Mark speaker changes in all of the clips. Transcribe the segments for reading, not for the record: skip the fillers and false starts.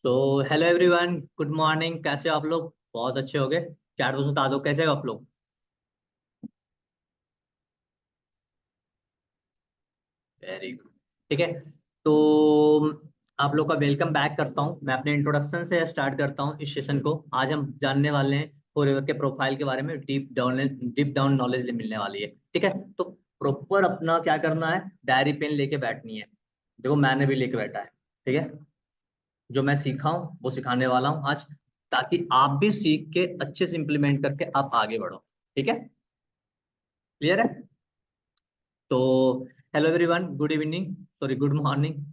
Speaker 1: तो hello everyone, good morning. कैसे हो आप लोग? बहुत अच्छे हो गए। चार दोस्तों बता दो, कैसे हो आप लोग? Very good. ठीक है। तो आप लोग का वेलकम बैक करता हूं। मैं अपने इंट्रोडक्शन से स्टार्ट करता हूं इस सेशन को। आज हम जानने वाले हैं फॉरएवर के प्रोफाइल के बारे में। डीप डाउन नॉलेज मिलने वाली है। ठीक है। तो प्रॉपर अपना क्या करना है, डायरी पेन लेके बैठनी है। देखो, मैंने भी लेके बैठा है। ठीक है। जो मैं सीखा हूँ वो सिखाने वाला हूँ आज, ताकि आप भी सीख के अच्छे से इम्प्लीमेंट करके आप आगे बढ़ो। ठीक है। क्लियर है? तो hello everyone, good evening, sorry good morning.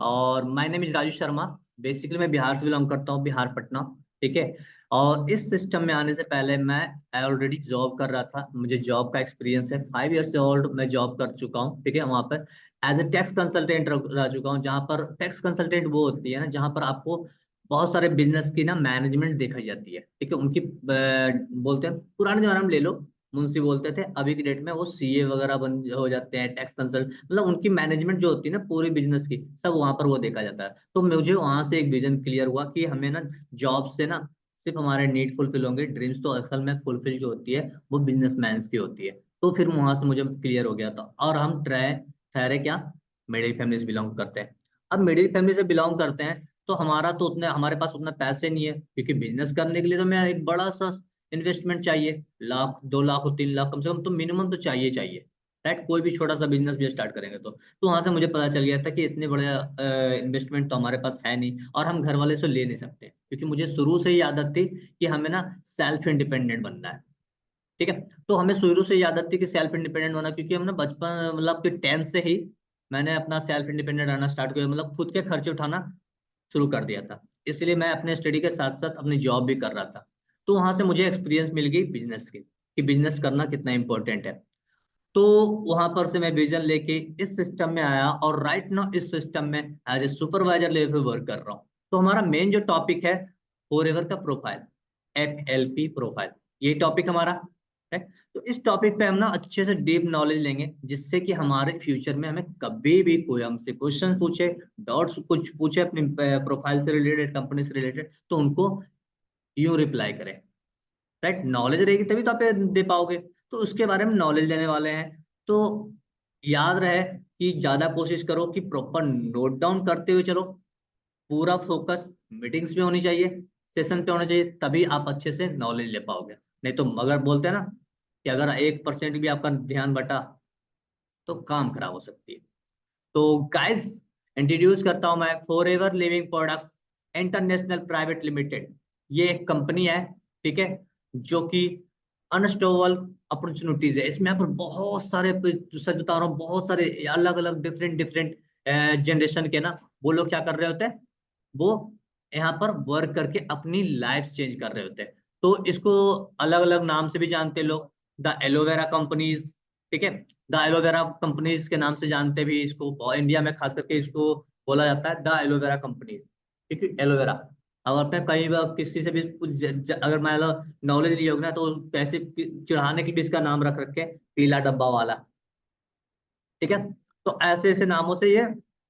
Speaker 1: और my name is Raju Sharma. Basically मैं बिहार से बिलोंग करता हूँ, बिहार पटना। ठीक है। और इस सिस्टम में आने से पहले मैं ऑलरेडी जॉब कर रहा था। मुझे जॉब का एक्सपीरियंस है, 5 ईयर से ओल्ड मैं जॉब कर चुका हूँ। ठीक है। वहाँ पर एज ए टैक्स कंसल्टेंट रह चुका हूँ। जहाँ पर टैक्स कंसल्टेंट वो होती है ना, जहाँ पर आपको बहुत सारे बिजनेस की ना मैनेजमेंट देखी जाती है। ठीक है। उनकी बोलते हैं, पुराने जमाने में ले लो, मुंशी बोलते थे। अभी की डेट में वो सीए वगैरह बन हो जाते हैं, टैक्स कंसल्ट, मतलब उनकी मैनेजमेंट जो होती है ना पूरी बिजनेस की, सब वहां पर वो देखा जाता है। तो मुझे वहां से एक विजन क्लियर हुआ कि हमें ना जॉब से ना सिर्फ हमारे नीड फुलफिल होंगे, ड्रीम्स तो असल में फुलफिल जो होती है वो बिजनेसमैन की होती है। तो फिर वहां से मुझे क्लियर हो गया था। और हम ठहरे क्या, मिडिल फैमिली से बिलोंग करते हैं। अब मिडिल फैमिली से बिलोंग करते हैं तो हमारा तो उतने हमारे पास उतना पैसे नहीं है, क्योंकि बिजनेस करने के लिए तो मैं एक बड़ा सा इन्वेस्टमेंट चाहिए। लाख, 2 लाख और 3 लाख कम से कम तो मिनिमम तो चाहिए चाहिए। राइट? कोई भी छोटा सा बिजनेस भी स्टार्ट करेंगे तो वहां से मुझे पता चल गया था कि इतने बड़े इन्वेस्टमेंट तो हमारे पास है नहीं, और हम घर वाले से ले नहीं सकते, क्योंकि मुझे शुरू से ही आदत थी कि हमें ना सेल्फ इंडिपेंडेंट बनना है। ठीक है। तो हमें शुरू से ही आदत थी कि सेल्फ इंडिपेंडेंट होना, क्योंकि हमने बचपन मतलब कि 10th से ही मैंने अपना सेल्फ इंडिपेंडेंट रहना स्टार्ट किया, मतलब खुद के खर्चे उठाना शुरू कर दिया था। इसलिए मैं अपने स्टडी के साथ साथ अपनी जॉब भी कर रहा था। तो वहां से मुझे एक्सपीरियंस मिल गई बिजनेस की, कि बिजनेस करना कितना इंपॉर्टेंट है। तो वहां पर से मैं विजन लेके इस सिस्टम में आया, और राइट नाउ इस सिस्टम में एज ए सुपरवाइजर लेवल पे वर्क कर रहा हूँ। तो हमारा मेन जो टॉपिक है, फॉरएवर का प्रोफाइल, FLP प्रोफाइल, ये टॉपिक हमारा है। तो इस टॉपिक पे हम ना अच्छे से डीप नॉलेज लेंगे, जिससे कि हमारे फ्यूचर में हमें कभी भी कोई हमसे क्वेश्चन पूछे, डाउट्स कुछ पूछे अपनी प्रोफाइल से रिलेटेड, कंपनी से रिलेटेड, तो उनको यूं रिप्लाई करें। राइट? नॉलेज रहेगी तभी तो आप ये दे पाओगे। तो उसके बारे में नॉलेज देने वाले हैं। तो याद रहे कि ज्यादा कोशिश करो कि प्रॉपर नोट डाउन करते हुए चलो। पूरा फोकस मीटिंग्स में होनी चाहिए, सेशन पे होना चाहिए, तभी आप अच्छे से नॉलेज ले पाओगे। नहीं तो मगर बोलते हैं ना कि अगर 1% भी आपका ध्यान बटा तो काम खराब हो सकती है। तो गाइस, इंट्रोड्यूस करता हूं मैं forever living products international private limited. ये एक कंपनी है। ठीक है। जो कि अनस्टॉपेबल अपॉर्चुनिटीज है। इसमें यहाँ पर बहुत सारे, सच बता रहा हूँ, बहुत सारे अलग अलग डिफरेंट डिफरेंट जनरेशन के ना वो लोग क्या कर रहे होते हैं, वो यहाँ पर वर्क करके अपनी लाइफ चेंज कर रहे होते हैं। तो इसको अलग अलग नाम से भी जानते हैं लोग। The aloe vera companies. ठीक है। द एलोवेरा कंपनीज के नाम से जानते भी इसको, और इंडिया में खास करके इसको बोला जाता है द एलोवेरा कंपनी, क्योंकि एलोवेरा। अब आपने कहीं भी किसी से भी कुछ अगर मान लो नॉलेज लिया होगा ना, तो पैसे चढ़ाने के लिए इसका नाम रख रखे पीला डब्बा वाला। ठीक है। तो ऐसे ऐसे नामों से ये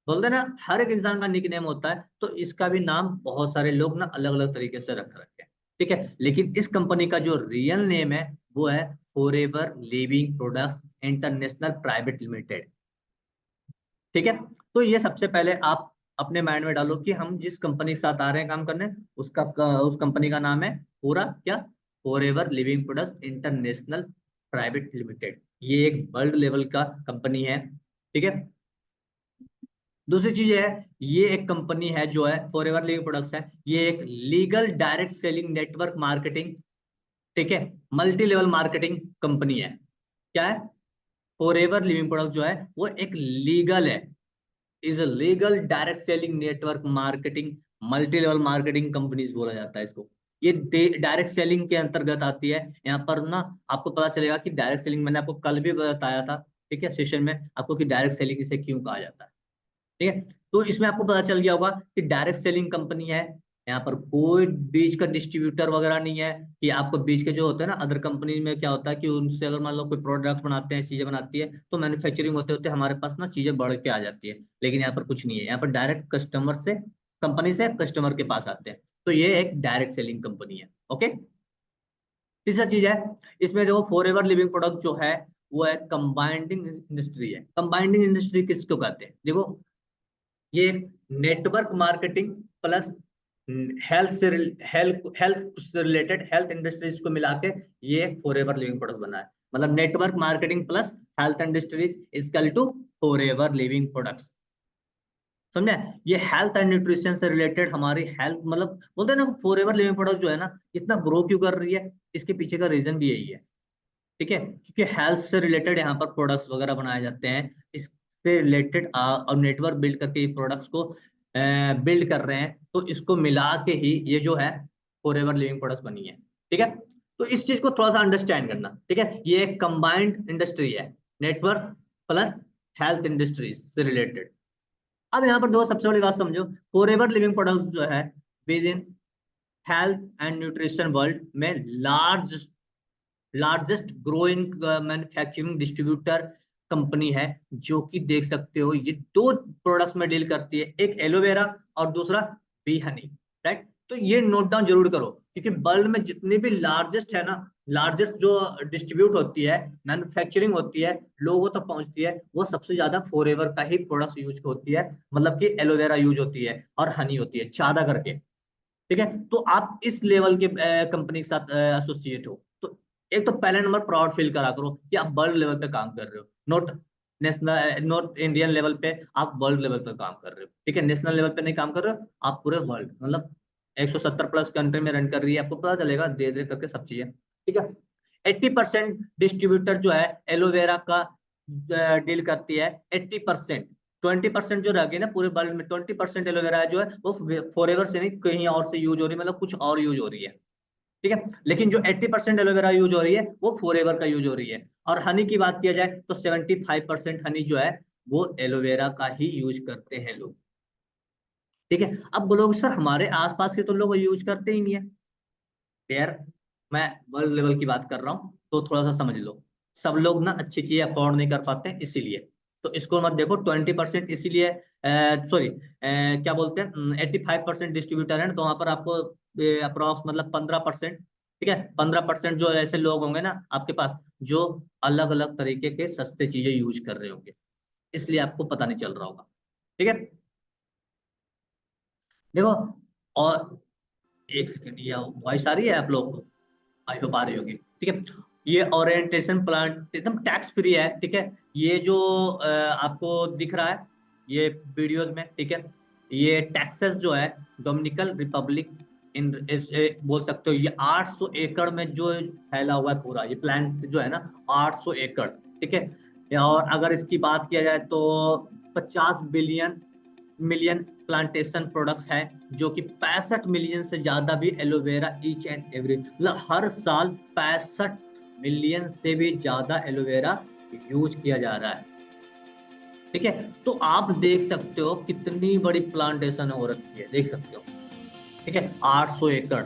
Speaker 1: बोलते हैं ना, हर एक इंसान का निक नेम होता है, तो इसका भी नाम बहुत सारे लोग ना अलग अलग तरीके से रख रखे हैं। ठीक है। लेकिन इस कंपनी का जो रियल नेम है वो है forever living products international private limited. ठीक है। तो ये सबसे पहले आप अपने माइंड में डालो कि हम जिस कंपनी के साथ आ रहे हैं काम करने, उसका उस कंपनी का नाम है पूरा क्या, forever living products international private limited. ये एक वर्ल्ड लेवल का कंपनी है। ठीक है। दूसरी चीज है, ये एक कंपनी है जो है फॉरएवर लिविंग प्रोडक्ट्स है, ये एक legal direct selling network marketing, ठीक है, मल्टी लेवल मार्केटिंग कंपनी है। क्या है? फॉरएवर लिविंग प्रोडक्ट जो है वो एक लीगल है, is a legal direct selling network marketing, multi level marketing companies बोला जाता है इसको। ये डायरेक्ट सेलिंग के अंतर्गत आती है। यहाँ पर ना आपको पता चलेगा कि डायरेक्ट सेलिंग, मैंने आपको कल भी बताया था, ठीक है, सेशन में आपको, कि डायरेक्ट सेलिंग इसे क्यों कहा जाता है। ठीक है। तो इसमें आपको पता चल गया होगा कि डायरेक्ट सेलिंग कंपनी है। यहाँ पर कोई बीच का डिस्ट्रीब्यूटर वगैरह नहीं है, कि आपको बीच के जो होते हैं ना, अदर कंपनी में क्या होता है कि उनसे अगर मान लो कोई प्रोडक्ट बनाते हैं, चीजें बनाती है, तो मैन्युफैक्चरिंग होते होते हमारे पास ना चीजें बढ़ के आ जाती है। लेकिन यहाँ पर कुछ नहीं है, यहाँ पर डायरेक्ट कस्टमर से कंपनी से कस्टमर के पास आते हैं। तो ये एक डायरेक्ट सेलिंग कंपनी है। ओके, तीसरा चीज है इसमें देखो, फॉरएवर लिविंग प्रोडक्ट जो है वो है कंबाइंडिंग इंडस्ट्री है। कंबाइंडिंग इंडस्ट्री किसको कहते हैं? देखो, ये नेटवर्क मार्केटिंग प्लस हेल्थ से हेल्थ से रिलेटेड हेल्थ इंडस्ट्रीज को मिला के ये एक फॉरएवर लिविंग प्रोडक्ट बना है। मतलब network marketing plus health industries equal to forever living products. समझे? ये हेल्थ एंड न्यूट्रिशन से रिलेटेड हमारी हेल्थ, मतलब बोलते हैं ना फॉरएवर लिविंग प्रोडक्ट जो है ना इतना ग्रो क्यों कर रही है, इसके पीछे का रीजन भी यही है। ठीक है, क्योंकि हेल्थ से रिलेटेड यहाँ पर प्रोडक्ट्स वगैरह बनाए जाते हैं, इससे रिलेटेड और नेटवर्क बिल्ड करके प्रोडक्ट्स को बिल्ड कर रहे हैं, तो इसको मिला के ही ये जो है फॉरएवर लिविंग प्रोडक्ट्स बनी है। ठीक है, तो इस चीज को थोड़ा सा अंडरस्टैंड करना। ठीक है, ये एक कंबाइंड इंडस्ट्री है, नेटवर्क प्लस हेल्थ इंडस्ट्रीज से रिलेटेड। अब यहाँ पर दो सबसे बड़ी बात समझो, फॉरएवर लिविंग प्रोडक्ट्स जो है within health and nutrition world में largest growing manufacturing distributor company है, जो कि देख सकते हो ये दो प्रोडक्ट्स में डील करती है, एक एलोवेरा और दूसरा बी हनी। राइट, तो ये नोट डाउन जरूर करो, क्योंकि वर्ल्ड में जितनी भी लार्जेस्ट है ना, लार्जेस्ट जो डिस्ट्रीब्यूट होती है, मैन्युफैक्चरिंग होती है, लोगों तक पहुंचती है, वो सबसे ज्यादा फॉरएवर का ही प्रोडक्ट्स यूज होती है। मतलब कि एलोवेरा यूज होती है और हनी होती है ज्यादा करके। ठीक है, तो आप इस लेवल के कंपनी के साथ एसोसिएट हो, तो एक तो पहले नंबर प्राउड फील करा करो कि आप वर्ल्ड लेवल पे काम कर रहे हो, not national, not Indian level पे, आप वर्ल्ड लेवल पे काम कर रहे हो। ठीक है, नेशनल लेवल पे नहीं काम कर रहे हो, आप पूरे वर्ल्ड, मतलब 170 प्लस कंट्री में रन कर रही है, आपको पता चलेगा धीरे धीरे करके सब चीजें। ठीक है, 80% डिस्ट्रीब्यूटर जो है एलोवेरा का डील करती है, 80%। 20% जो रह गई ना पूरे वर्ल्ड में, 20% एलोवेरा जो है वो फॉरएवर से नहीं कहीं और से यूज हो रही है, मतलब कुछ और यूज हो रही है। ठीक है, लेकिन जो 80% एलोवेरा यूज हो रही है वो फॉरएवर का यूज हो रही है। और हनी की बात किया जाए तो 75% हनी जो है वो एलोवेरा का ही यूज करते हैं लोग। ठीक है, अब बोलोगे सर हमारे आसपास के तो लोग यूज करते ही नहीं है। यार, मैं वर्ल्ड लेवल की बात कर रहा हूँ, तो थोड़ा सा समझ लो। सब लोग ना अच्छी चीजें अफोर्ड नहीं कर पाते हैं, इसीलिए। तो इसको मत देखो 20%, इसीलिए सॉरी क्या बोलते हैं 85% डिस्ट्रीब्यूटर है ना, तो वहां पर आपको अप्रोक्स मतलब 15%। ठीक है, 15% जो ऐसे लोग होंगे ना आपके पास, जो अलग अलग तरीके के सस्ते चीजें यूज कर रहे होंगे, इसलिए आपको पता नहीं चल रहा होगा। ठीक है, देखो, और एक सेकंड, ये वॉइस आ रही है आप लोग को? आई होप आ रही होगी। ठीक है, ये ओरिएंटेशन प्लांट एकदम टैक्स फ्री है। ठीक है, ये जो आपको दिख रहा है ये वीडियोस में, ठीक है, ये टेक्सास जो है, डोमिनिकन रिपब्लिक, इन बोल सकते हो, ये 800 एकड़ में जो फैला हुआ है पूरा ये प्लांट जो है ना, 800 एकड़। ठीक है, और अगर इसकी बात किया जाए तो 50 बिलियन मिलियन प्लांटेशन प्रोडक्ट्स है, जो कि 65 मिलियन से ज्यादा भी एलोवेरा ईच एंड एवरी, मतलब हर साल 65 मिलियन से भी ज्यादा एलोवेरा यूज किया जा रहा है। ठीक है, तो आप देख सकते हो कितनी बड़ी प्लांटेशन हो रखी है, देख सकते हो। ठीक है, 800 एकड़।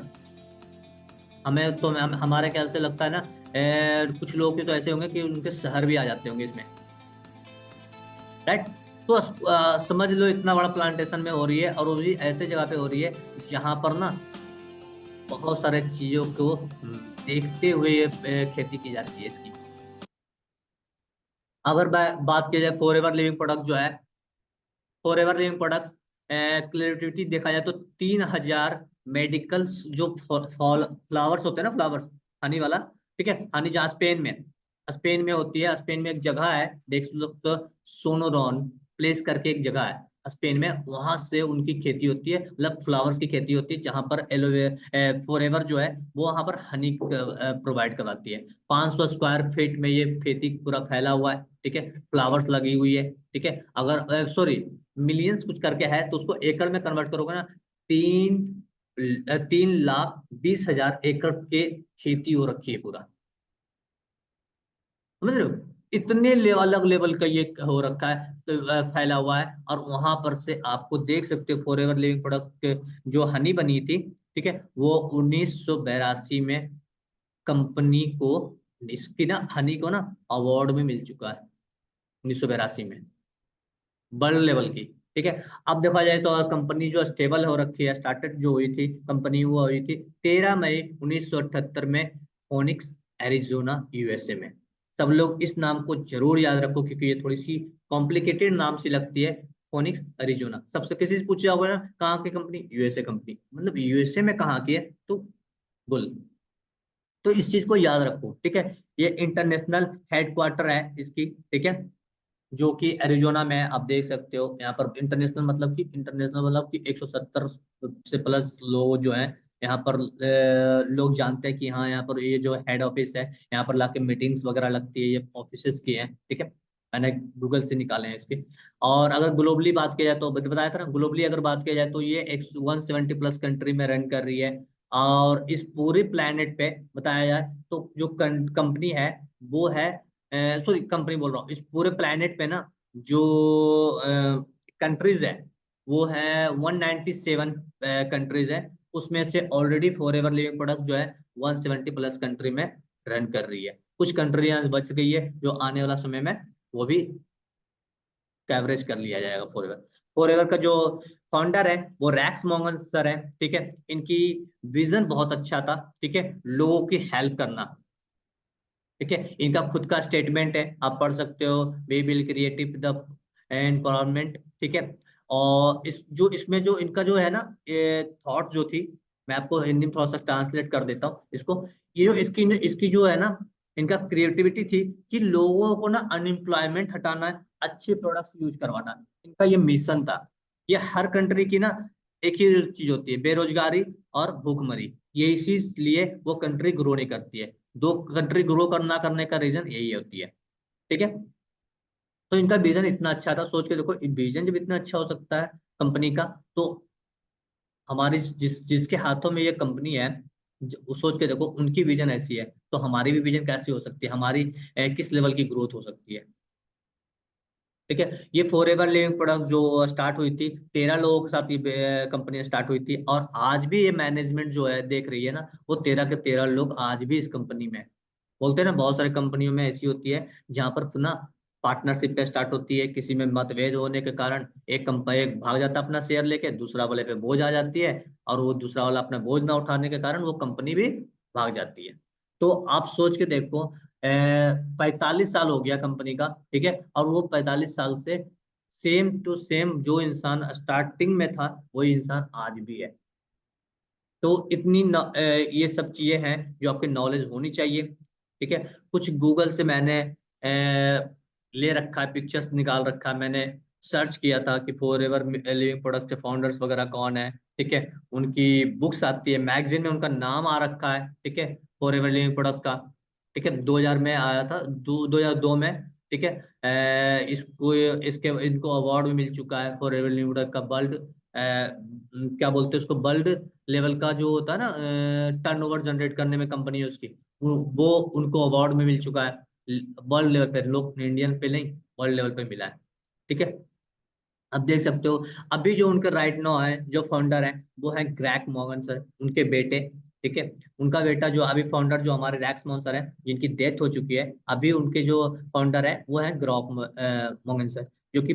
Speaker 1: हमें तो हमारे ख्याल से लगता है ना कुछ लोग के तो ऐसे होंगे कि उनके शहर भी आ जाते होंगे इसमें। राइट, तो समझ लो इतना बड़ा प्लांटेशन में हो रही है, और वो भी ऐसे जगह पे हो रही है जहां पर ना बहुत सारे चीजों को देखते हुए ये खेती की जाती है इसकी। अगर बात की जाए फॉरएवर लिविंग प्रोडक्ट जो है, फॉरएवर लिविंग प्रोडक्ट्स क्रिएटिविटी देखा जाए तो 3000 मेडिकल जो फ्लावर्स होते हैं ना, फ्लावर्स, हनी वाला। ठीक है, हनी जहाँ स्पेन में, स्पेन में होती है, स्पेन में एक जगह है देख लो तो, सोनोरॉन प्लेस करके एक जगह है स्पेन में, वहां से उनकी खेती होती है, मतलब फ्लावर्स की खेती होती है, जहां पर एलोवेरा फॉरएवर जो है वो वहां पर हनी प्रोवाइड करवाती है। 500 स्क्वायर फीट में ये खेती पूरा फैला हुआ है। ठीक है, फ्लावर्स लगी हुई है। ठीक है, अगर सॉरी मिलियंस कुछ करके है तो उसको एकड़ में कन्वर्ट करोगे ना, 3,20,000 एकड़ के खेती हो रखी है पूरा। समझ रहे हो, इतने अलग लेवल का ये हो रखा है, तो फैला हुआ है, और वहां पर से आपको देख सकते हो फॉरएवर लिविंग प्रोडक्ट जो हनी बनी थी। ठीक है, वो 1982 में कंपनी को, इसकी ना हनी को ना अवार्ड भी मिल चुका है 1982 में, वर्ल्ड लेवल की। ठीक है। अब देखा जाए तो कंपनी जो स्टेबल हो रखी है, स्टार्टेड जो हुई थी कंपनी, वो हुई थी 13 मई 1978 में, फोनिक्स एरिजोना यूएसए में। सब लोग इस नाम को जरूर याद रखो, क्योंकि ये थोड़ी सी कॉम्प्लिकेटेड नाम सी लगती है। फोनिक्स एरिजोना, सबसे किसी से पूछा होगा ना कहाँ की कंपनी, यूएसए कंपनी, मतलब यूएसए में कहाँ की है, तो बुल। तो इस चीज को याद रखो, ठीक है। ये इंटरनेशनल हेडक्वार्टर है इसकी, ठीक है, जो कि एरिजोना में है। आप देख सकते हो यहाँ पर इंटरनेशनल मतलब कि 170 से प्लस लोग जो हैं यहाँ पर, लोग जानते हैं कि हाँ यहाँ पर ये जो हेड ऑफिस है, यहाँ पर लाके मीटिंग्स वगैरह लगती है, ये ऑफिसेस की हैं, ठीक है। मैंने गूगल से निकाले हैं इसके। और अगर ग्लोबली बात किया जाए तो बताया था ना, ग्लोबली अगर बात किया जाए तो ये 170 प्लस कंट्री में रन कर रही है। और इस पूरे प्लेनेट पे बताया जाए तो जो कंपनी है वो है, सॉरी कंपनी बोल रहा हूँ, इस पूरे प्लेनेट पे ना जो कंट्रीज है वो है 197 कंट्रीज है। उसमें से already for ever living product जो है 170 प्लस कंट्री में रन कर रही है। कुछ कंट्रियां बच गई है जो आने वाला समय में वो भी कवरेज कर लिया जाएगा फॉर एवर। फॉर एवर का जो फाउंडर है वो रैक्स मॉर्गन सर है, ठीक है। इनकी विजन बहुत अच्छा था, ठीक है, लोगों की हेल्प करना, ठीक है। इनका खुद का स्टेटमेंट है, आप पढ़ सकते हो, we will creative the environment, ठीक है। और इस जो इसमें जो इनका जो है ना ये थॉट जो थी, मैं आपको हिंदी में थोड़ा सा ट्रांसलेट कर देता हूँ इसको। ये जो इसकी जो है ना, इनका क्रिएटिविटी थी कि लोगों को ना अनएम्प्लॉयमेंट हटाना है, अच्छे प्रोडक्ट्स यूज करवाना है। इनका ये मिशन था। ये हर कंट्री की ना एक ही चीज होती है, बेरोजगारी और भूखमरी। ये इसीलिए वो कंट्री ग्रो नहीं करती है। दो कंट्री ग्रो करना करने का रीजन यही होती है, ठीक है। तो इनका विजन इतना अच्छा था, सोच के देखो विजन जब इतना अच्छा हो सकता है कंपनी का, तो हमारी जिसके हाथों में ये कंपनी है, वो सोच के देखो उनकी विजन ऐसी है, तो हमारी भी विजन कैसी हो सकती है, हमारी किस लेवल की ग्रोथ हो सकती है, ठीक है। ये फॉर एवर लिविंग प्रोडक्ट जो स्टार्ट हुई थी 13 लोगों के साथ ये कंपनी स्टार्ट हुई थी, और आज भी ये मैनेजमेंट जो है देख रही है ना, वो 13 के 13 लोग आज भी इस कंपनी में हैं। बोलते हैं ना बहुत सारी कंपनियों में ऐसी होती है जहां पर ना पार्टनरशिप पे स्टार्ट होती है, किसी में मतभेद होने के कारण एक कंपनी एक भाग जाता है अपना शेयर लेके, दूसरा वाले पे बोझ आ जाती है, और वो दूसरा वाला अपना बोझ ना उठाने के कारण वो कंपनी भी भाग जाती है। तो आप सोच के देखो, 45 साल हो गया कंपनी का, ठीक है, और वो 45 साल से सेम टू सेम जो इंसान स्टार्टिंग में था वही इंसान आज भी है। तो ये सब चीजें हैं जो आपके नॉलेज होनी चाहिए, ठीक है। कुछ गूगल से मैंने ले रखा है, पिक्चर्स निकाल रखा है मैंने, सर्च किया था कि फॉर एवर लिविंग प्रोडक्ट के फाउंडर्स वगैरह कौन है, ठीक है। उनकी बुक्स आती है, मैगजीन में उनका नाम आ रखा है, ठीक है, फॉर एवर लिविंग प्रोडक्ट का, ठीक है। 2000 में आया था, 2002 में, ठीक है। इसको इसके इनको अवार्ड भी मिल चुका है फॉर एवर लिविंग प्रोडक्ट का, वर्ल्ड क्या बोलते हैं उसको, वर्ल्ड लेवल का जो होता है ना टर्नओवर जनरेट करने में कंपनी है उसकी, वो उनको अवार्ड में मिल चुका है वर्ल्ड लेवल पे, लोग इंडियन पे नहीं वर्ल्ड लेवल पे मिला है, ठीक है। अब देख सकते हो, अभी जो उनके राइट नाउ है जो फाउंडर है वो है ग्रैक मॉर्गन सर, उनके बेटे, ठीक है। उनका बेटा जो अभी फाउंडर जो हमारे रैक्स मॉर्गन सर है जिनकी डेथ हो चुकी है, अभी उनके जो फाउंडर है वो है ग्रॉक मॉर्गन सर, जो कि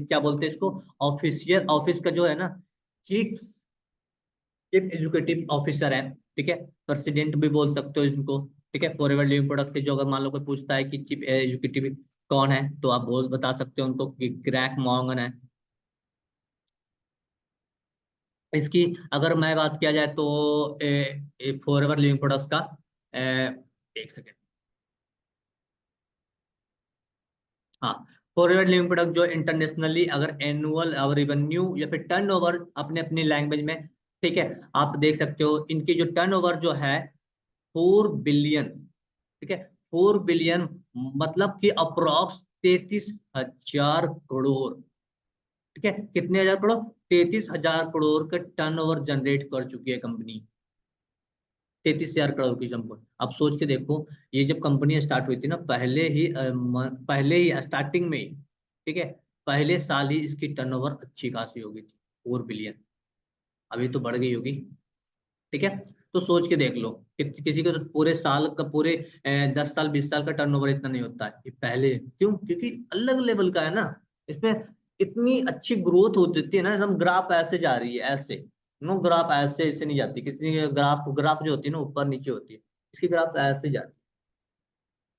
Speaker 1: क्या बोलते हैं इसको, ऑफिशियल ऑफिस का जो है ना, चीफ चीफ एजुकेटिव ऑफिसर है, ठीक है। प्रेसिडेंट भी बोल सकते हो इनको, ठीक है। फॉर एवर लिविंग प्रोडक्ट से जो अगर मान लो कोई पूछता है कि चीफ एजुकेटिव कौन है, तो आप बोल बता सकते हो उनको कि ग्रैक मॉर्गन है। इसकी अगर मैं बात किया जाए तो फॉर एवर लिविंग प्रोडक्ट्स का, एक सेकेंड, हाँ, फॉर एवर लिविंग प्रोडक्ट जो इंटरनेशनली अगर एनुअल और रेवेन्यू या फिर टर्नओवर अपने अपनी लैंग्वेज में, ठीक है, आप देख सकते हो इनकी जो टर्नओवर जो है 4 बिलियन, ठीक है, 4 बिलियन, मतलब कि अप्रोक्स 33,000 करोड़, ठीक है। कितने हजार करोड़, 33,000 करोड़ का टर्नओवर जनरेट कर चुकी है कंपनी, 33,000 करोड़ की कंपनी। अब सोच के देखो, ये जब कंपनी स्टार्ट हुई थी ना, पहले ही स्टार्टिंग में ही, ठीक है, पहले साल ही इसकी टर्नओवर अच्छी खासी हो गई थी, 4 बिलियन। अभी तो बढ़ गई होगी, ठीक है। तो सोच के देख लो कि किसी का तो पूरे साल का पूरे 10 साल 20 साल का टर्नओवर इतना नहीं होता है, ये पहले क्यों, क्योंकि अलग लेवल का है ना, इस पे इतनी अच्छी ग्रोथ हो जाती है ना, एकदम ग्राफ ऐसे जा रही है ऐसे। नो, ग्राफ ऐसे ऐसे नहीं जाती, किसी की ग्राफ ग्राफ जो होती है ना ऊपर नीचे होती है, इसकी ग्राफ ऐसे जाती है।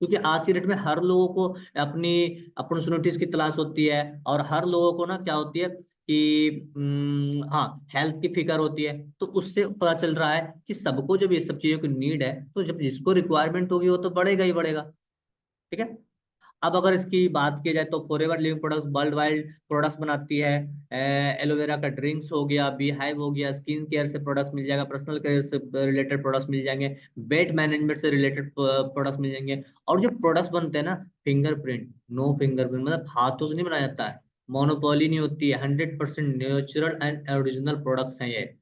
Speaker 1: क्योंकि आज की डेट में हर लोगों को अपनी अपॉर्चुनिटीज की तलाश होती है, और हर लोगों को ना क्या होती है कि हाँ, हेल्थ की फिक्र होती है। तो उससे पता चल रहा है कि सबको जब ये सब चीजों की नीड है, तो जब जिसको रिक्वायरमेंट होगी वो तो बढ़ेगा ही बढ़ेगा। ठीक है। अब अगर इसकी बात की जाए तो forever living products world wide products बनाती है। एलोवेरा का ड्रिंक्स हो गया, बी हाइव हो गया, स्किन केयर से प्रोडक्ट्स मिल जाएगा, पर्सनल केयर से रिलेटेड प्रोडक्ट्स मिल जाएंगे, वेट मैनेजमेंट से रिलेटेड प्रोडक्ट्स मिल जाएंगे। और जो प्रोडक्ट्स बनते हैं ना, फिंगरप्रिंट, नो फिंगरप्रिंट, मतलब हाथों से नहीं बनाया जाता है, मोनोपोली नहीं होती है, 100% नेचुरल एंड ओरिजिनल प्रोडक्ट्स हैं ये,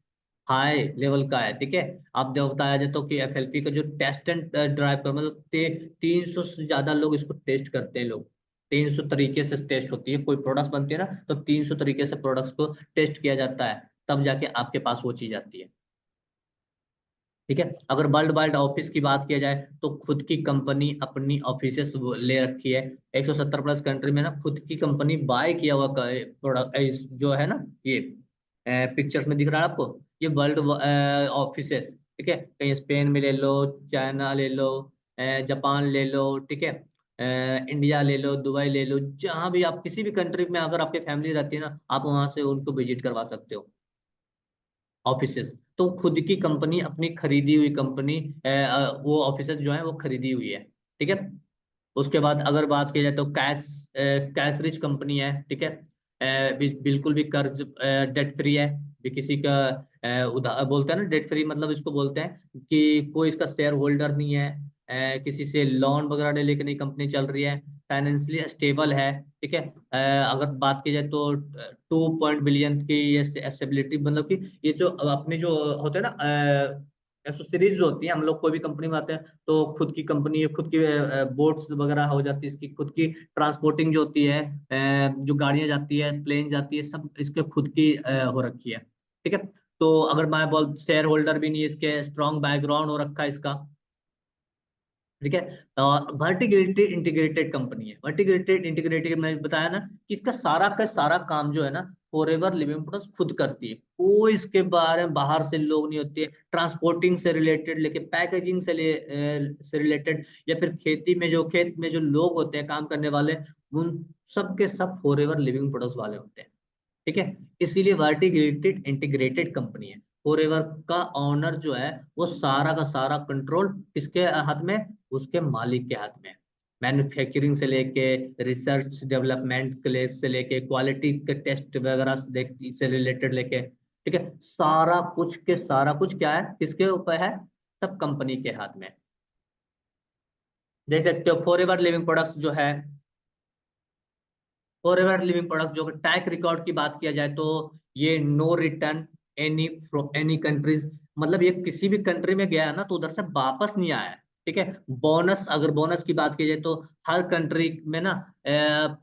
Speaker 1: हाई लेवल का है। ठीक है। आप जब बताया जाए तो कि एफएलपी का जो टेस्ट एंड ड्राइव कर, मतलब 300 से ज्यादा लोग इसको टेस्ट करते हैं लोग। 300 तरीके से टेस्ट होती है, कोई प्रोडक्ट्स बनती है ना, तो 300 तरीके से प्रोडक्ट्स को टेस्ट किया जाता है, तब जाके आपके पास वो चीज आती है। ठीक है। अगर वर्ल्ड वाइड ऑफिस की बात किया जाए तो खुद की कंपनी अपनी ऑफिसेस ले रखी है। 170 प्लस कंट्री में ना खुद की कंपनी बाय किया हुआ प्रोडक्ट जो है ना, ये पिक्चर्स में दिख रहा है आपको, ये वर्ल्ड ऑफिसेस। ठीक है। कहीं स्पेन में ले लो, चाइना ले लो, जापान ले लो, ठीक है, इंडिया ले लो, दुबई ले लो, जहां भी आप किसी भी कंट्री में अगर आपकी फैमिली रहती है ना, आप वहां से उनको विजिट करवा सकते हो ऑफिसेस। तो खुद की कंपनी, अपनी खरीदी हुई कंपनी, वो ऑफिसेस जो है वो खरीदी हुई है। ठीक है। उसके बाद अगर बात की जाए तो कैश रिच कंपनी है। ठीक है। बिल्कुल भी कर्ज, डेट फ्री है। भी किसी का उधार बोलते हैं ना, डेट फ्री मतलब इसको बोलते हैं कि कोई इसका शेयर होल्डर नहीं है, किसी से लोन वगैरह ले लेके नहीं कंपनी चल रही है, फाइनेंशियली स्टेबल है। ठीक है। अगर बात की जाए तो 2 बिलियन की ये एसेबिलिटी, मतलब कि ये जो अपने जो होते हैं ना एसोसीरीज जो होती है, हम लोग कोई भी कंपनी में आते हैं तो खुद की कंपनी है, खुद की बोट्स वगैरह हो जाती है, इसकी खुद की ट्रांसपोर्टिंग जो होती है, जो गाड़ियां जाती है, प्लेन जाती है, सब इसके खुद की हो रखी है। ठीक है। तो अगर मैं बोल, शेयर होल्डर भी नहीं है, इसके स्ट्रॉन्ग बैकग्राउंड हो रखा है इसका। ठीक है। और वर्टिकली इंटीग्रेटेड कंपनी है। वर्टिकली इंटीग्रेटेड मैं बताया ना कि इसका सारा का सारा काम जो है ना, फॉरएवर लिविंग प्रोडक्ट्स खुद करती है, कोई इसके बारे में बाहर से लोग नहीं होती है। ट्रांसपोर्टिंग से रिलेटेड लेके पैकेजिंग से रिलेटेड, या फिर खेती में जो खेत में जो लोग होते हैं काम करने वाले, उन सब के सब फॉरएवर लिविंग प्रोडक्ट्स वाले होते हैं। ठीक है। इसीलिए वर्टिकली इंटीग्रेटेड कंपनी है। फॉरएवर का ऑनर जो है, वो सारा का सारा कंट्रोल किसके हाथ में, उसके मालिक के हाथ में है। मैन्युफैक्चरिंग से लेके, रिसर्च डेवलपमेंट के लिए से लेके, क्वालिटी के टेस्ट वगैरह से रिलेटेड लेके, ठीक है, सारा कुछ के सारा कुछ क्या है, किसके ऊपर है, सब कंपनी के हाथ में है। देख सकते हो फॉरएवर लिविंग प्रोडक्ट्स जो है, फॉरएवर लिविंग प्रोडक्ट जो टैक्स रिकॉर्ड की बात किया जाए तो ये no return any any countries, मतलब ये किसी भी कंट्री में गया है ना तो उधर से वापस नहीं आया है। ठीक है। बोनस, अगर बोनस की बात की जाए तो हर कंट्री में ना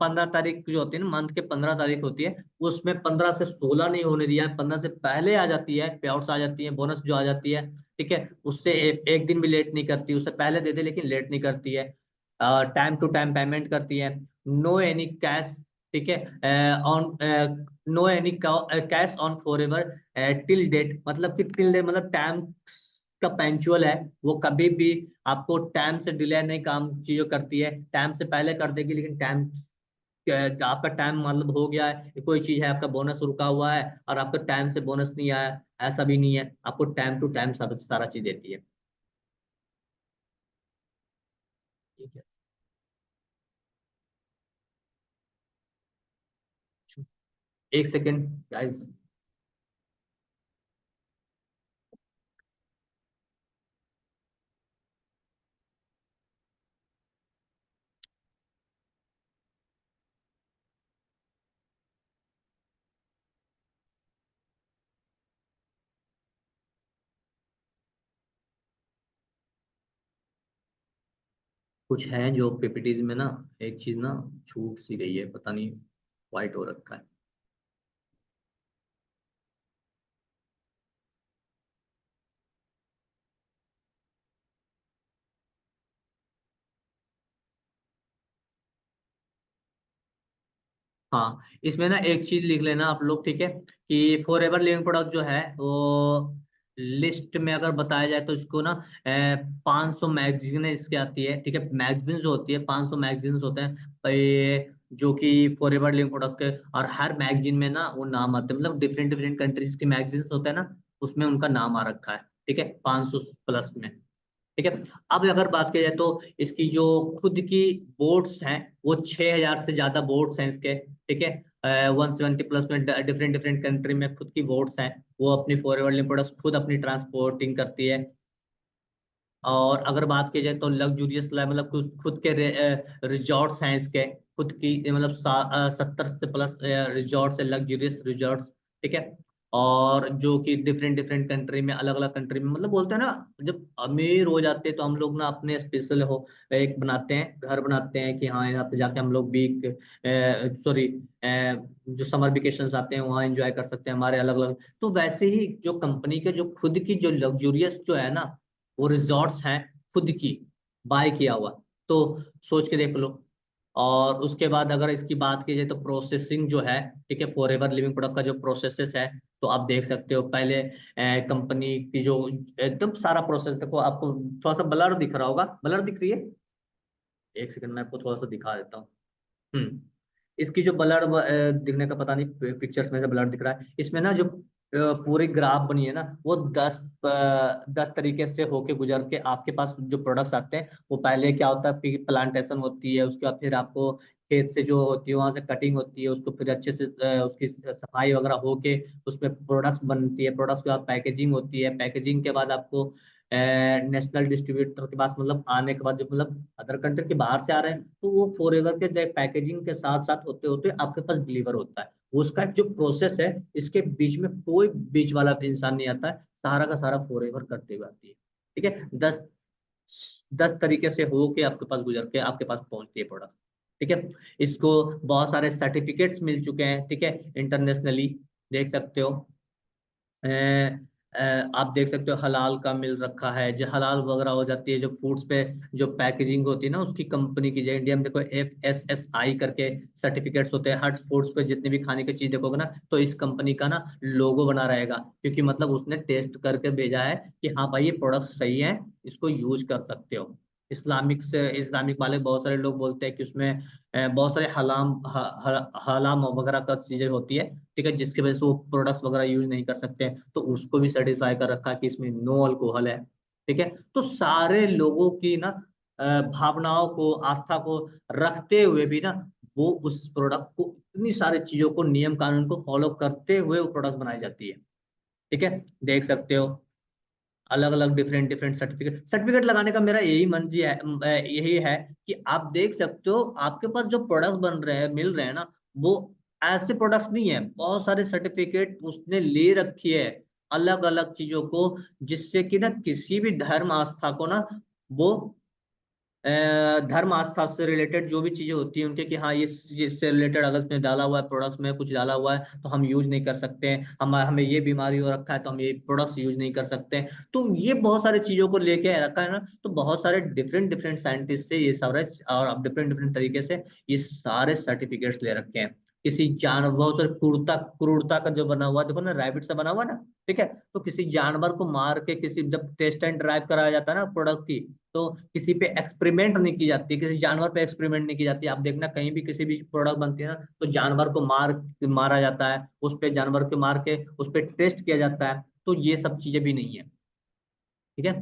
Speaker 1: 15 तारीख जो होती है ना, मंथ के 15 तारीख होती है, उसमें 15 से 16 नहीं होने दिया है, 15 से पहले आ जाती है, पे आउट्स आ जाती है, बोनस जो आ जाती है। ठीक है। उससे एक दिन भी लेट नहीं करती, उससे पहले दे दे लेकिन लेट नहीं करती है, टाइम टू टाइम पेमेंट करती है। नो एनी कैश, ठीक है, on, no any cash on forever till date, मतलब कि टिल डेट मतलब टाइम का पंचुअल है, वो कभी भी आपको टाइम से डिले नहीं काम चीजों करती है, टाइम से पहले कर देगी, लेकिन टाइम, आपका टाइम मतलब हो गया है, कोई चीज है आपका बोनस रुका हुआ है और आपका टाइम से बोनस नहीं आया, ऐसा भी नहीं है, आपको टाइम टू टाइम सब सारा चीज देती है। ठीक है। एक सेकेंड गाइस। कुछ है जो पीपीटीज में ना, एक चीज ना छूट सी गई है, पता नहीं, वाइट हो रखा है। हाँ, इसमें ना एक चीज लिख लेना आप लोग, ठीक है, कि फॉर एवर लिविंग प्रोडक्ट जो है वो लिस्ट में अगर बताया जाए तो इसको ना 500 मैगजीन इसकी आती है, ठीक है, मैगजीन जो होती है 500 मैगजीन होते हैं ये, जो कि फॉर एवर लिविंग प्रोडक्ट के, और हर मैगजीन में ना वो नाम आते हैं, मतलब डिफरेंट डिफरेंट कंट्रीज की मैगजीन होते हैं ना, उसमें उनका नाम आ रखा है, ठीक है, 500 प्लस में, ठीक है। अब अगर बात की जाए तो इसकी जो खुद की बोर्ड्स हैं वो 6000 से ज्यादा बोर्ड्स हैं इसके, ठीक है, 170 प्लस में डिफरेंट डिफरेंट कंट्री में खुद की बोर्ड्स हैं, वो अपनी फॉरवर्ड प्रोडक्ट्स खुद अपनी ट्रांसपोर्टिंग करती है। और अगर बात की जाए तो लग्जूरियस मतलब खुद के रिजॉर्ट्स हैं इसके, खुद की मतलब 70 से प्लस रिजॉर्ट्स है, लग्जूरियस रिजॉर्ट्स, ठीक है। और जो कि डिफरेंट डिफरेंट कंट्री में, अलग अलग कंट्री में, मतलब बोलते हैं ना, जब अमीर हो जाते हैं तो हम लोग ना अपने स्पेशल हो एक बनाते हैं, घर बनाते हैं कि हाँ यहाँ पे जाके हम लोग वीक, सॉरी, जो समर वेकेशन आते हैं वहाँ एंजॉय कर सकते हैं हमारे अलग अलग। तो वैसे ही जो कंपनी के जो खुद की जो लग्जूरियस जो है ना, वो रिजॉर्ट्स हैं खुद की, बाय किया हुआ, तो सोच के देख लो। और उसके बाद अगर इसकी बात की जाए तो प्रोसेसिंग जो है, ठीक है, फॉर एवर लिविंग प्रोडक्ट का जो प्रोसेसेस है, तो आप देख सकते हो पहले कंपनी की जो एकदम सारा प्रोसेस देखो, आपको थोड़ा सा ब्लर दिख रहा होगा, ब्लर दिख रही है, एक सेकंड मैं आपको थोड़ा सा दिखा देता हूँ। इसकी जो ब्लड दिखने का पता नहीं, पिक्चर्स में से ब्लड दिख रहा है, इसमें ना जो पूरी ग्राफ बनी है ना, वो 10 तरीके से होके गुजर के आपके पास जो प्रोडक्ट्स आते हैं, वो पहले क्या होता है, प्लांटेशन होती है, उसके बाद फिर आपको खेत से जो होती है वहां से कटिंग होती है, उसको फिर अच्छे से उसकी सफाई वगैरह होके उसमें प्रोडक्ट्स बनती है, प्रोडक्ट्स के बाद पैकेजिंग होती है, पैकेजिंग के बाद आपको नेशनल डिस्ट्रीब्यूटर के पास मतलब आने के बाद, जो मतलब अदर कंट्री के बाहर से आ रहे हैं, तो वो फॉरएवर के पैकेजिंग के साथ साथ होते होते आपके पास डिलीवर होता है। उसका जो प्रोसेस है, इसके बीच में कोई बीच वाला भी इंसान नहीं आता है, सारा का सारा फॉरएवर करते हुए आती है, ठीक है। 10 तरीके से हो के आपके पास गुजर के आपके पास पहुंचती है प्रोडक्ट, ठीक है। इसको बहुत सारे सर्टिफिकेट्स मिल चुके हैं, ठीक है, इंटरनेशनली, देख सकते हो। अ, आप देख सकते हो हलाल का मिल रखा है, जो हलाल वगैरह हो जाती है, जो फूड्स पे जो पैकेजिंग होती है ना उसकी कंपनी की, जो इंडिया में देखो FSSAI करके सर्टिफिकेट्स होते हैं, हर फूड्स पे जितनी भी खाने की चीज देखोगे ना, तो इस कंपनी का ना लोगो बना रहेगा, क्योंकि मतलब उसने टेस्ट करके भेजा है कि हाँ भाई ये प्रोडक्ट सही है, इसको यूज कर सकते हो। इस्लामिक वाले बहुत सारे लोग बोलते हैं कि उसमें बहुत सारे हलाम वगैरह का चीजें होती है, ठीक है, जिसकी वजह से वो प्रोडक्ट्स वगैरह यूज नहीं कर सकते हैं, तो उसको भी सर्टिफाई कर रखा है कि इसमें नो अल्कोहल है, ठीक है। तो सारे लोगों की ना भावनाओं को, आस्था को रखते हुए भी ना, वो उस प्रोडक्ट को, इतनी सारी चीजों को, नियम कानून को फॉलो करते हुए वो प्रोडक्ट बनाई जाती है, ठीक है। देख सकते हो अलग अलग डिफरेंट डिफरेंट सर्टिफिकेट, सर्टिफिकेट लगाने का मेरा यही मन जी है, यही है कि आप देख सकते हो आपके पास जो प्रोडक्ट्स बन रहे हैं, मिल रहे हैं ना, वो ऐसे प्रोडक्ट्स नहीं है, बहुत सारे सर्टिफिकेट उसने ले रखी है अलग अलग चीजों को, जिससे कि ना किसी भी धर्म आस्था को ना, वो धर्म आस्था से रिलेटेड जो भी चीजें होती है उनके, कि हाँ ये इससे रिलेटेड अगर इसमें डाला हुआ है, प्रोडक्ट्स में कुछ डाला हुआ है तो हम यूज नहीं कर सकते हैं, हम हमें ये बीमारी हो रखा है तो हम ये प्रोडक्ट्स यूज नहीं कर सकते हैं। तो ये बहुत सारी चीजों को लेके रखा है ना, तो बहुत सारे डिफरेंट डिफरेंट साइंटिस्ट से ये सारे, और डिफरेंट डिफरेंट तरीके से ये सारे सर्टिफिकेट्स ले रखे हैं। किसी जानवर, बहुत सारे क्रूरता क्रूरता का जो बना हुआ, देखो ना रैबिट से बना हुआ ना, ठीक है, तो किसी जानवर को मार के, किसी जब टेस्ट एंड ड्राइव कराया जाता है ना प्रोडक्ट की, तो किसी पे एक्सपेरिमेंट नहीं की जाती, किसी जानवर पे एक्सपेरिमेंट नहीं की जाती। आप देखना कहीं भी किसी भी प्रोडक्ट बनती है ना, तो जानवर को मारा जाता है, उस पे जानवर को मार के उस पे टेस्ट किया जाता है, तो ये सब चीजें भी नहीं है, ठीक है।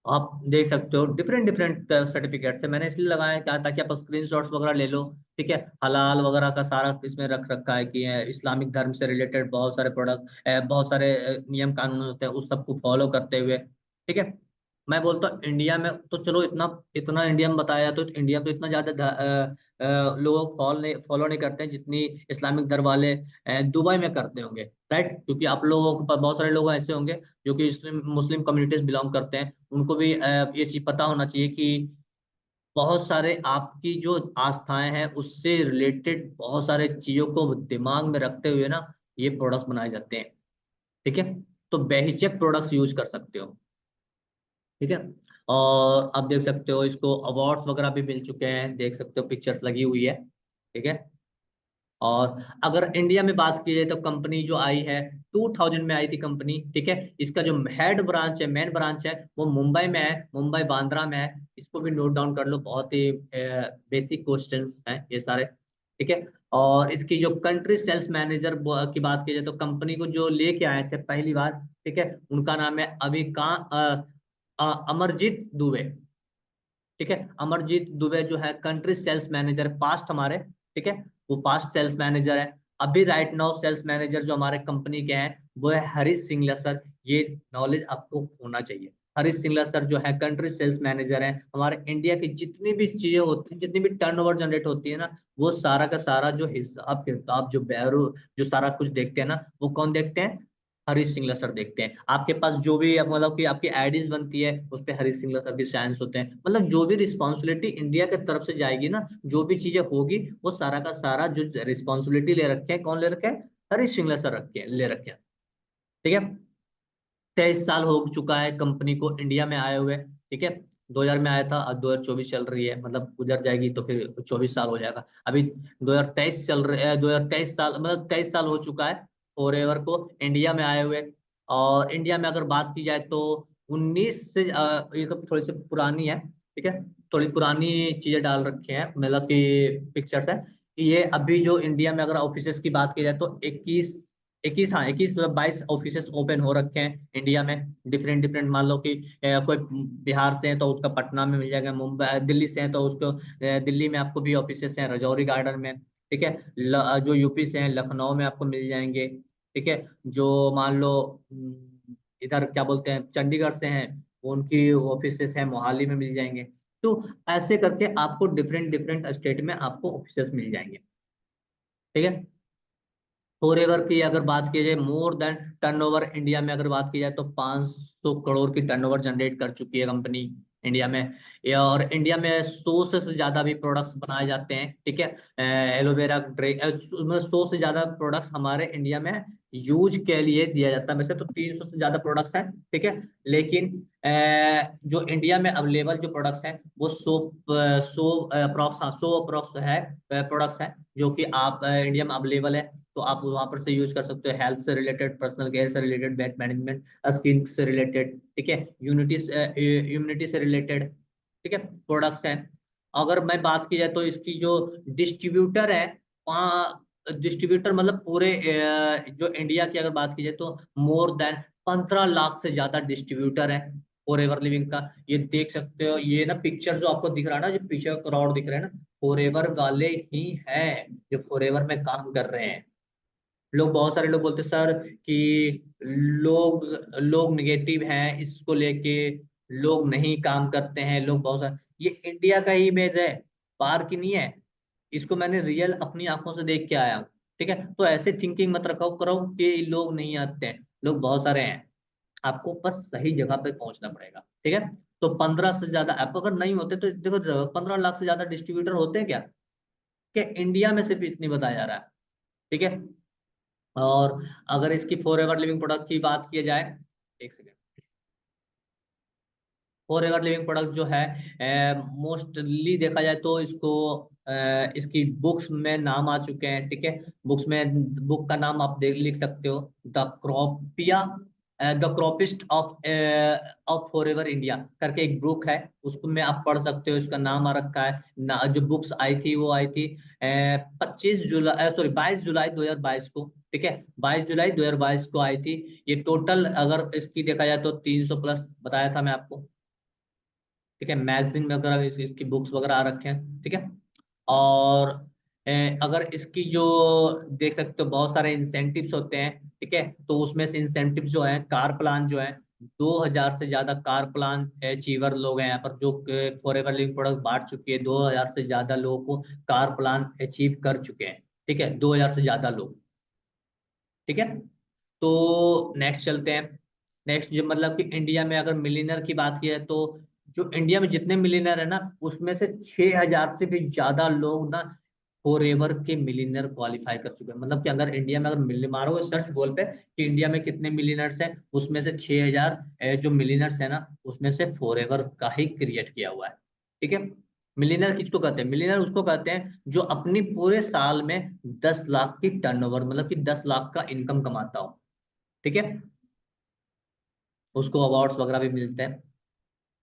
Speaker 1: आप देख सकते हो डिफरेंट डिफरेंट सर्टिफिकेट है, मैंने इसलिए लगाया क्या, ताकि आप स्क्रीनशॉट्स वगैरह ले लो, ठीक है। हलाल वगैरह का सारा इसमें रख रखा है कि इस्लामिक धर्म से रिलेटेड बहुत सारे प्रोडक्ट, बहुत सारे नियम कानून होते हैं, उस सबको फॉलो करते हुए, ठीक है। मैं बोलता हूँ इंडिया में तो चलो इतना इतना इंडिया में बताया, तो इंडिया में तो इतना ज्यादा लोग फॉलो नहीं करते हैं जितनी इस्लामिक धर्म वाले दुबई में करते होंगे, राइट, क्योंकि आप लोगों के पास बहुत सारे लोग ऐसे होंगे जो कि मुस्लिम कम्युनिटीज बिलोंग करते हैं, उनको भी ये चीज पता होना चाहिए कि बहुत सारे आपकी जो आस्थाएं हैं उससे रिलेटेड बहुत सारे चीजों को दिमाग में रखते हुए ना ये प्रोडक्ट्स बनाए जाते हैं, ठीक है। तो बेहिचक प्रोडक्ट्स यूज कर सकते हो, ठीक है। और आप देख सकते हो इसको अवार्ड्स वगैरह भी मिल चुके हैं, देख सकते हो पिक्चर्स लगी हुई है, ठीक है। और अगर इंडिया में बात की जाए तो कंपनी जो आई है 2000 में आई थी कंपनी, ठीक है। इसका जो हेड ब्रांच है, मेन ब्रांच है, वो मुंबई में है, मुंबई बांद्रा में है। इसको भी नोट डाउन कर लो, बहुत ही बेसिक क्वेश्चंस हैं ये सारे, ठीक है। और इसकी जो कंट्री सेल्स मैनेजर की बात की जाए तो कंपनी को जो लेके आए थे पहली बार, ठीक है, उनका नाम है अमरजीत दुबे, ठीक है। अमरजीत दुबे जो है कंट्री सेल्स मैनेजर पास्ट हमारे, ठीक है, वो पास्ट सेल्स मैनेजर है। अभी राइट नाउ सेल्स मैनेजर जो हमारे कंपनी के हैं वो है हरीश सिंगला सर। ये नॉलेज आपको होना चाहिए। हरीश सिंगला सर जो है कंट्री सेल्स मैनेजर है। हमारे इंडिया की जितनी भी चीजें होती हैं, जितनी भी टर्नओवर जनरेट होती है ना, वो सारा का सारा जो हिसाब किताब जो बैरू जो सारा कुछ देखते हैं ना, वो कौन देखते हैं? हरीश सिंगला सर देखते हैं। आपके पास जो भी मतलब कि आपकी आईडीज बनती है उस पे हरीश सिंगला सर के साइंस होते हैं। मतलब जो भी रिस्पॉन्सिबिलिटी इंडिया की तरफ से जाएगी ना, जो भी चीजें होगी, वो सारा का सारा जो रिस्पॉन्सिबिलिटी ले रखे हैं, कौन ले रखे हैं? हरीश सिंगला सर रखे हैं, ले रखे हैं, ठीक है। 23 साल हो चुका है कंपनी को इंडिया में आए हुए, ठीक है। 2000 में आया था, अब 2024 चल रही है, मतलब गुजर जाएगी तो फिर 24 साल हो जाएगा। अभी 2023 चल रहे 2023 साल, मतलब 23 साल हो चुका है फॉर एवर को इंडिया में आए हुए। और इंडिया में अगर बात की जाए तो 19 से ये तो थोड़ी सी पुरानी है, ठीक है, थोड़ी पुरानी चीजें डाल रखे हैं, मतलब कि पिक्चर्स है। ये अभी जो इंडिया में अगर ऑफिसेस की बात की जाए तो 21, हाँ 22 ऑफिसेस ओपन हो रखे हैं इंडिया में। डिफरेंट डिफरेंट, मान लो कि कोई बिहार से है तो उसका पटना में मिल जाएगा, मुंबई दिल्ली से है तो उसको दिल्ली में आपको भी ऑफिसेस हैं, रजौरी गार्डन में, ठीक है। जो यूपी से हैं लखनऊ में आपको मिल जाएंगे, ठीक है। जो मान लो इधर क्या बोलते हैं चंडीगढ़ से हैं, उनकी ऑफिसेस हैं मोहाली में मिल जाएंगे। तो ऐसे करके आपको डिफरेंट डिफरेंट स्टेट में आपको ऑफिसेस मिल जाएंगे, ठीक है। फॉरएवर की अगर बात की जाए, मोर देन टर्नओवर इंडिया में अगर बात की जाए तो 500 करोड़ की टर्नओवर जनरेट कर चुकी है कंपनी इंडिया में। और इंडिया में 100 से ज्यादा भी प्रोडक्ट्स बनाए जाते हैं, ठीक है। एलोवेरा मतलब 100 से ज्यादा प्रोडक्ट्स हमारे इंडिया में यूज के लिए दिया जाता है। वैसे तो 300 से ज्यादा प्रोडक्ट्स हैं, ठीक है। लेकिन जो इंडिया में अवेलेबल जो प्रोडक्ट्स हैं वो 100 अप्रॉक्स, हाँ 100 अप्रॉक्स है प्रोडक्ट्स हैं जो कि आप इंडिया में अवेलेबल है। तो आप वहां पर से यूज कर सकते हो, हेल्थ से रिलेटेड, पर्सनल केयर से रिलेटेड, वेट मैनेजमेंट, स्किन से रिलेटेड, ठीक है, इम्यूनिटी से रिलेटेड, ठीक है, प्रोडक्ट्स हैं। अगर मैं बात की जाए तो इसकी जो डिस्ट्रीब्यूटर है, वहाँ डिस्ट्रीब्यूटर मतलब पूरे जो इंडिया की अगर बात की जाए तो मोर देन 15 लाख से ज्यादा डिस्ट्रीब्यूटर है फॉर एवर लिविंग का। ये देख सकते हो, ये ना पिक्चर जो आपको दिख रहा है ना, जो पीछे क्राउड दिख रहा है ना, फॉर एवर वाले ही हैं जो फॉर एवर में काम कर रहे हैं। लोग, बहुत सारे लोग बोलते हैं सर कि लोग लोग निगेटिव हैं इसको लेके, लोग नहीं काम करते हैं, लोग बहुत सारे, ये इंडिया का ही इमेज है, बाहर की नहीं है। इसको मैंने रियल अपनी आंखों से देख के आया हूँ, ठीक है। तो ऐसे थिंकिंग मत रखो करो कि लोग नहीं आते हैं, लोग बहुत सारे हैं। आपको बस सही जगह पे पहुंचना पड़ेगा, ठीक है। तो 15 से ज्यादा ऐप अगर नहीं होते तो देखो 15 लाख से ज्यादा डिस्ट्रीब्यूटर होते हैं क्या? क्या इंडिया में सिर्फ इतनी बताया जा रहा है, ठीक है। और अगर इसकी फॉर एवर लिविंग प्रोडक्ट की बात की जाए, एक second, for ever living product जो है मोस्टली देखा जाए तो इसको इसकी बुक्स में नाम आ चुके हैं, ठीक है। बुक्स में, बुक का नाम आप लिख सकते हो, द क्रॉपिया, द क्रॉपिस्ट ऑफ फॉर एवर इंडिया करके एक बुक है, उसको में आप पढ़ सकते हो। इसका नाम आ रखा है जो बुक्स आई थी वो आई थी 25 जुलाई, सॉरी 22 जुलाई 2022 को, ठीक है, 22 जुलाई 2022 को आई थी। ये टोटल अगर इसकी देखा जाए तो 300 प्लस बताया था मैं आपको, ठीक है। मैगजीन में वगैरह इसकी बुक्स वगैरह आ रखे हैं, ठीक है। और अगर इसकी जो देख सकते हो बहुत सारे इंसेंटिव्स होते हैं, ठीक है। तो उसमें से इंसेंटिव जो है, कार प्लान जो है, 2000 से ज्यादा कार प्लान अचीवर लोग हैं यहाँ पर, जो फॉर एवर लिविंग प्रोडक्ट बांट चुकी है। 2000 से ज्यादा लोगों को कार प्लान अचीव कर चुके हैं, ठीक है, 2000 से ज्यादा लोग, ठीक है। तो नेक्स्ट चलते हैं। नेक्स्ट जो मतलब कि इंडिया में अगर मिलियनर की बात की है तो जो इंडिया में जितने मिलियनर है ना, उसमें से 6000 से भी ज्यादा लोग ना फॉर एवर के मिलियनर क्वालिफाई कर चुके हैं। मतलब कि अगर इंडिया में अगर मिल मारोगे सर्च गूगल पे कि इंडिया में कितने मिलियनर्स हैं, उसमें से 6000 जो मिलियनर्स है ना, उसमें से फॉर एवर का ही क्रिएट किया हुआ है, ठीक है। मिलियनर किसको कहते हैं? मिलियनर उसको कहते हैं जो अपनी पूरे साल में 10 लाख की टर्नओवर, मतलब कि 10 लाख का इनकम कमाता हो। ठीक है, उसको अवार्ड्स वगैरह भी मिलते हैं।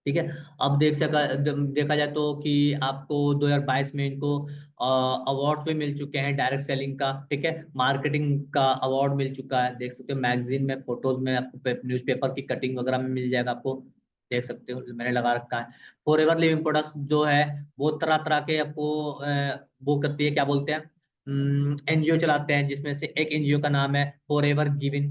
Speaker 1: ठीक है, अब देखा जाए तो कि आपको 2022 में इनको अवार्ड भी मिल चुके हैं डायरेक्ट सेलिंग का। ठीक है, मार्केटिंग का अवार्ड मिल चुका है, देख सकते हो मैगजीन में, फोटोज में, आपको न्यूज़पेपर की कटिंग वगैरह में मिल जाएगा आपको। देख सकते हो मैंने लगा रखा है। फॉरएवर लिविंग प्रोडक्ट्स जो है वो तरह तरह के आपको वो करती है, क्या बोलते हैं, एनजीओ चलाते हैं, जिसमें से एक एनजीओ का नाम है फॉरएवर गिविंग।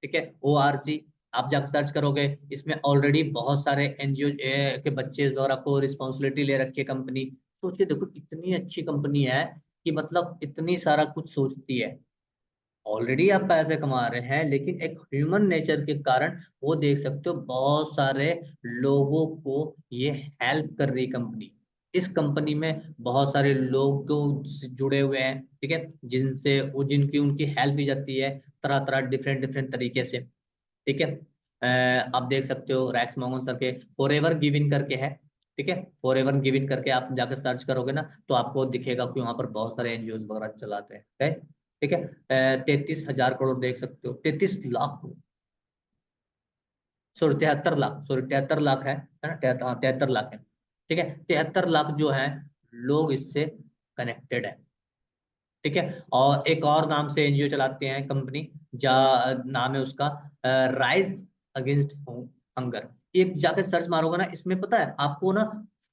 Speaker 1: ठीक है, ORG। आप जाकर सर्च करोगे, इसमें ऑलरेडी बहुत सारे एनजीओ के बच्चे द्वारा को रिस्पॉन्सिबिलिटी ले रखी है कंपनी। सोचिए, देखो इतनी अच्छी कंपनी है कि मतलब इतनी सारा कुछ सोचती है। ऑलरेडी आप पैसे कमा रहे हैं, लेकिन एक ह्यूमन नेचर के कारण वो देख सकते हो बहुत सारे लोगों को ये हेल्प कर रही कंपनी। इस कंपनी में बहुत सारे लोग तो जुड़े हुए हैं, ठीक है, जिनसे वो जिनकी उनकी हेल्प की जाती है तरह तरह डिफरेंट डिफरेंट तरीके से। ठीक है, आप देख सकते हो रैक्स मोहन सर के फॉर एवर गिविंग करके है। ठीक है, फॉर एवर गिविंग करके आप जाकर सर्च करोगे ना, तो आपको दिखेगा कि वहां पर बहुत सारे एनजीओ वगैरह चलाते हैं। ठीक है, 33,000 करोड़ देख सकते हो, 33 लाख, सॉरी 73 लाख, सॉरी 73 लाख है ना, 73 लाख है। ठीक है, 73 लाख जो है लोग इससे कनेक्टेड है। ठीक है, और एक और नाम से एनजीओ चलाते हैं कंपनी, जा नाम है उसका राइज अगेंस्ट हंगर। एक जाकर सर्च मारोगे ना, इसमें पता है आपको ना,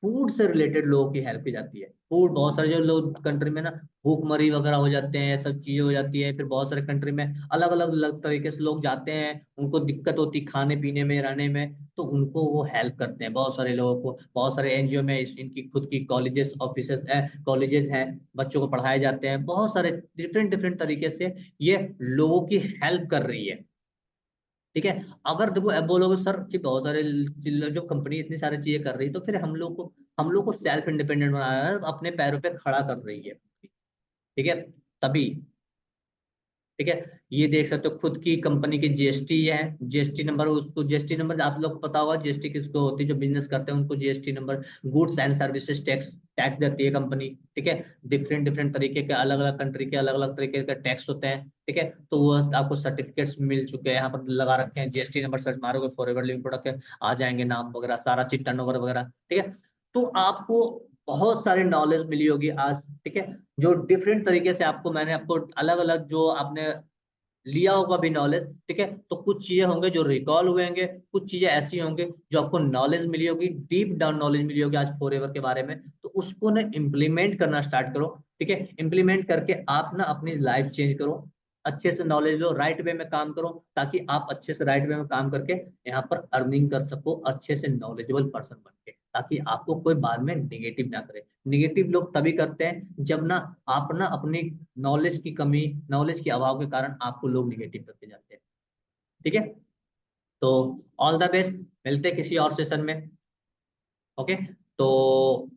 Speaker 1: फूड से रिलेटेड लोगों की हेल्प की जाती है। फूड, बहुत सारे जो लोग कंट्री में ना भूखमरी वगैरह हो जाते हैं, सब चीजें हो जाती है, फिर बहुत सारे कंट्री में अलग अलग अलग तरीके से लोग जाते हैं, उनको दिक्कत होती खाने पीने में, रहने में, तो उनको वो हेल्प करते हैं बहुत सारे लोगों को। बहुत सारे एनजीओ में इनकी खुद की कॉलेजेस ऑफिसेस कॉलेजेस हैं, बच्चों को पढ़ाए जाते हैं, बहुत सारे डिफरेंट डिफरेंट तरीके से ये लोगों की हेल्प कर रही है। ठीक है, अगर देखो अब बोलोगे सर कि बहुत सारे जो कंपनी इतनी सारी चीजें कर रही है, तो फिर हम लोग को सेल्फ इंडिपेंडेंट बनाना है, अपने पैरों पे खड़ा कर रही है। ठीक है, तभी। ठीक है, ये देख सकते हो खुद की कंपनी की जीएसटी है, जीएसटी नंबर, उसको जीएसटी नंबर आप लोग को पता होगा जीएसटी किसको होती है, जो बिजनेस करते हैं उनको GST number, goods and services tax, tax देती है कंपनी। ठीक है, डिफरेंट डिफरेंट तरीके के, अलग अलग कंट्री के अलग अलग तरीके के टैक्स होते हैं। ठीक है, तो वो आपको सर्टिफिकेट्स मिल चुके हैं, यहाँ पर लगा रखे हैं, जीएसटी नंबर सर्च मारोगे फॉरएवर लिविंग प्रोडक्ट के आ जाएंगे नाम वगैरह, सारा चीज टर्नओवर वगैरह। ठीक है, तो आपको बहुत सारी नॉलेज मिली होगी आज। ठीक है, जो डिफरेंट तरीके से आपको मैंने आपको अलग अलग जो आपने लिया होगा भी नॉलेज। ठीक है, तो कुछ चीजें होंगे जो रिकॉल हुए होंगे, कुछ चीजें ऐसी होंगी जो आपको नॉलेज मिली होगी, डीप डाउन नॉलेज मिली होगी आज फॉरएवर के बारे में, तो उसको ना इम्प्लीमेंट करना स्टार्ट करो। ठीक है, इम्प्लीमेंट करके आप ना अपनी लाइफ चेंज करो, अच्छे से नॉलेज लो, राइट वे में काम करो, ताकि आप अच्छे से राइट वे में काम करके यहाँ पर अर्निंग कर सको अच्छे से नॉलेजेबल पर्सन बन के, ताकि आपको कोई बाद में निगेटिव ना करे। निगेटिव लोग तभी करते हैं जब ना आप ना अपनी नॉलेज की कमी, नॉलेज के अभाव के कारण आपको लोग निगेटिव करते जाते हैं। ठीक है, तो ऑल द बेस्ट, मिलते हैं किसी और सेशन में। ओके, तो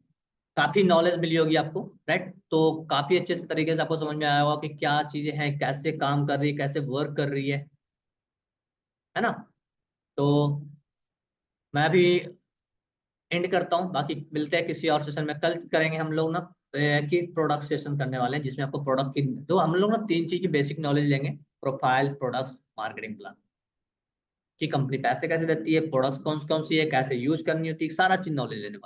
Speaker 1: काफी नॉलेज मिली होगी आपको, राइट, तो काफी अच्छे से तरीके से आपको समझ में आया होगा कि क्या चीजें हैं, कैसे काम कर रही है, कैसे वर्क कर रही है ना। तो मैं भी एंड करता हूँ, बाकी मिलते हैं किसी और सेशन में। कल करेंगे हम लोग ना कि प्रोडक्ट सेशन करने वाले हैं, जिसमें आपको प्रोडक्ट की, तो हम लोग ना 3 चीज की बेसिक नॉलेज लेंगे, प्रोफाइल, प्रोडक्ट्स, मार्केटिंग प्लान, कि कंपनी पैसे कैसे देती है, प्रोडक्ट्स कौन कौन सी है, कैसे यूज करनी होती है, सारा चीज नॉलेज लेने वाले हैं।